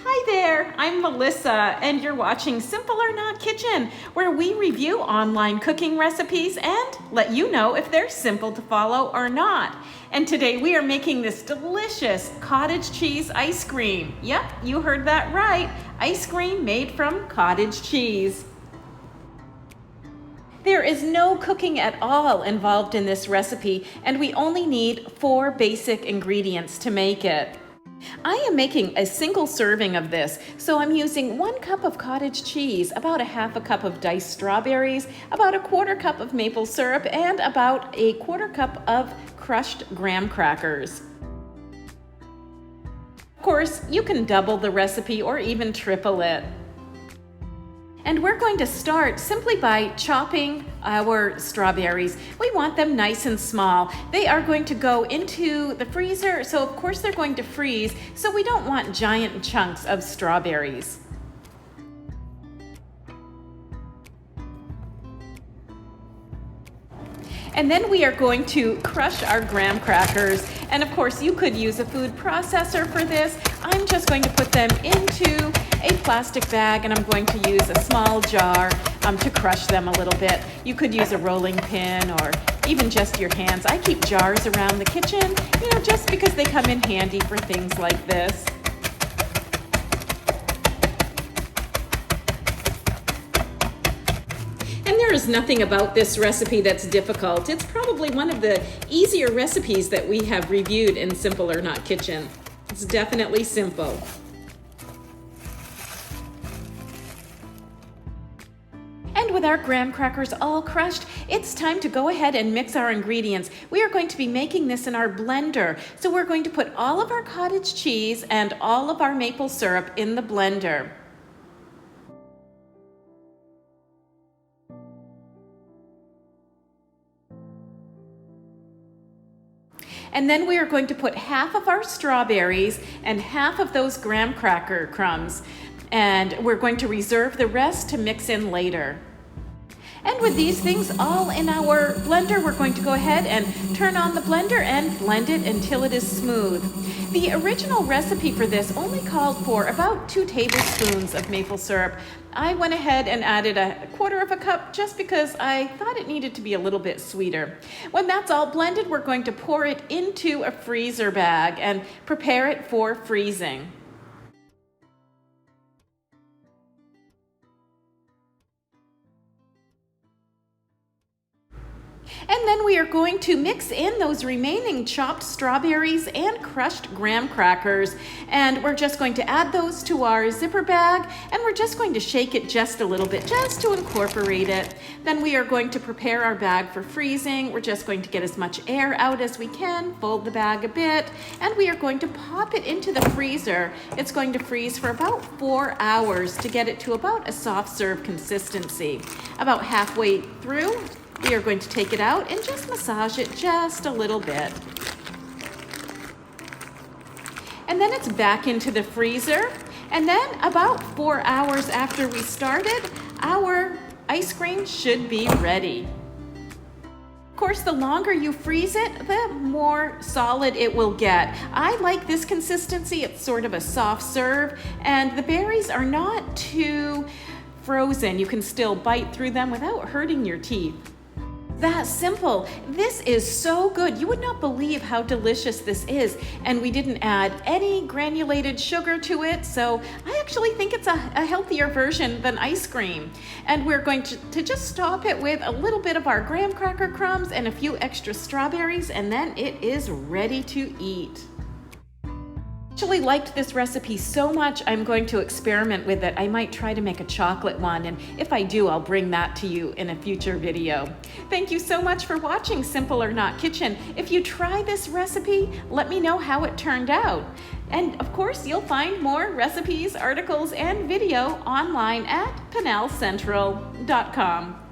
Hi there, I'm Melissa, and you're watching Simple or Not Kitchen, where we review online cooking recipes and let you know if they're simple to follow or not. And today we are making this delicious cottage cheese ice cream. Yep, you heard that right, ice cream made from cottage cheese. There is no cooking at all involved in this recipe, and we only need 4 basic ingredients to make it. I am making a single serving of this, so I'm using 1 cup of cottage cheese, about a half a cup of diced strawberries, about a 1/4 cup of maple syrup, and about a 1/4 cup of crushed graham crackers. Of course, you can double the recipe or even triple it. And we're going to start simply by chopping our strawberries. We want them nice and small. They are going to go into the freezer, so of course they're going to freeze, so we don't want giant chunks of strawberries. And then we are going to crush our graham crackers. And of course, you could use a food processor for this. I'm just going to put them into a plastic bag, and I'm going to use a small jar to crush them a little bit. You could use a rolling pin or even just your hands. I keep jars around the kitchen, just because they come in handy for things like this. There is nothing about this recipe that's difficult. It's probably one of the easier recipes that we have reviewed in Simple or Not Kitchen. It's definitely simple. And with our graham crackers all crushed, it's time to go ahead and mix our ingredients. We are going to be making this in our blender. So we're going to put all of our cottage cheese and all of our maple syrup in the blender. And then we are going to put half of our strawberries and half of those graham cracker crumbs. And we're going to reserve the rest to mix in later. And with these things all in our blender, we're going to go ahead and turn on the blender and blend it until it is smooth. The original recipe for this only called for about 2 tablespoons of maple syrup. I went ahead and added a 1/4 cup just because I thought it needed to be a little bit sweeter. When that's all blended, we're going to pour it into a freezer bag and prepare it for freezing. And then we are going to mix in those remaining chopped strawberries and crushed graham crackers. And we're just going to add those to our zipper bag, and we're just going to shake it just a little bit, just to incorporate it. Then we are going to prepare our bag for freezing. We're just going to get as much air out as we can, fold the bag a bit, and we are going to pop it into the freezer. It's going to freeze for about 4 hours to get it to about a soft serve consistency. About halfway through, we are going to take it out and just massage it just a little bit. And then it's back into the freezer. And then about 4 hours after we started, our ice cream should be ready. Of course, the longer you freeze it, the more solid it will get. I like this consistency. It's sort of a soft serve, and the berries are not too frozen. You can still bite through them without hurting your teeth. That simple. This is so good. You would not believe how delicious this is. And we didn't add any granulated sugar to it, so I actually think it's a healthier version than ice cream. And we're going to just top it with a little bit of our graham cracker crumbs and a few extra strawberries, and then it is ready to eat. I actually liked this recipe so much, I'm going to experiment with it. I might try to make a chocolate one, and if I do, I'll bring that to you in a future video. Thank you so much for watching Simple or Not Kitchen. If you try this recipe, let me know how it turned out. And of course, you'll find more recipes, articles, and video online at PennellCentral.com.